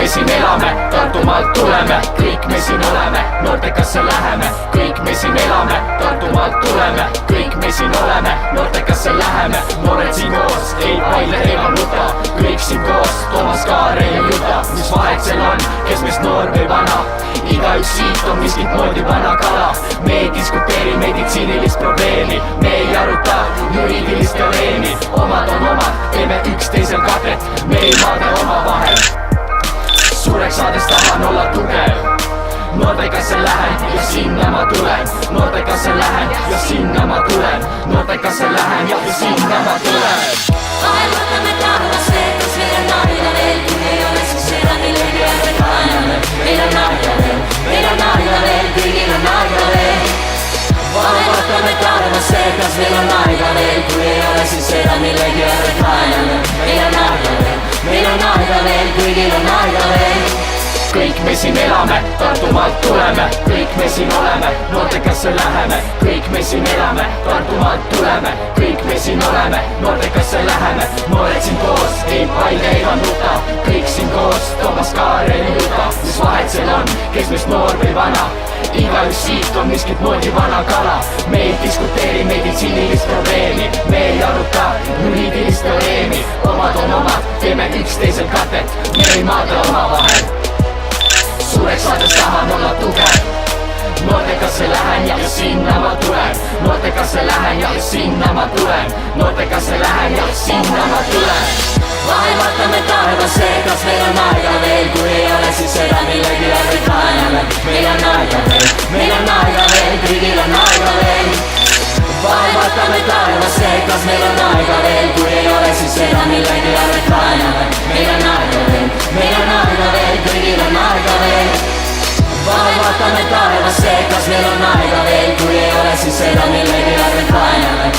siin elame, Tartumaalt tuleme, kõik me siin oleme, noortekasse läheme, kõik me siin elame, Tartumaalt tuleme, kõik me siin oleme, noortekasse läheme, noored siin koos, ei vaidle ega nuta, kõik siin koos, Toomas, Kaarel ja Juta, mis vahet seal on, kes meist noor või vana, igaüks siit on miskit moodi vana kala, me ei diskuteeri meditsiinilist probleemi, me ei aruta juriidilist teoreemi, omad on omad, teeme üksteisel katet, me ei maada omavahel. Suureks saades tahan olla tugev, noortekasse lähen ja sinna ma tulen, noortekasse lähen ja sinna ma tulen, noortekasse lähen ja sinna ma tulen. Vahel võtame taevasse, kas meil on aega veel, kui ei ole siis seda, millegi järve kaename. Meil on aega veel, kõigil on aega veel. Vahel võtame taevasse, kas meil on aega veel, kui ei ole siis seda, millegi järve kaename. Meil on aega veel, kõigil on aega veel. Kõik me siin elame, Tartumaalt tuleme, kõik me siin oleme, noortekasse läheme, kõik me siin elame, Tartumaalt tuleme, kõik me siin oleme, noortekasse läheme, noored siin koos, ei vaidle ega nuta, kõik siin koos, Toomas, Kaarel ja Juta, mis vahet seal on, kes meist noor või vana, igaüks siit on miskit moodi vana kala, me ei diskuteeri meditsiinilist probleemi, me ei aruta juriidilist teoreemi, omad on omad, teeme üksteisel katet, me ei maadle omavahel. Suureks saades tahan olla tugev, noortekasse lähen ja sinna ma tulen, noortekasse lähen ja sinna ma tulen, noortekasse lähen ja sinna ma tulen. Vahel vaatame taevasse, kas meil on aega veel, kui ei ole siis seda, millegi järve kaename. Meil on aega veel, kõigil on aega veel. Vahel vaatame taevasse, kas meil on aega veel, kui ei ole siis seda, millegi järve kaename. Meil on aega veel, kõigil on aega veel. Vahel vaatame taevasse, kas meil on aega veel, kui ei ole siis seda, millegi järve kaename.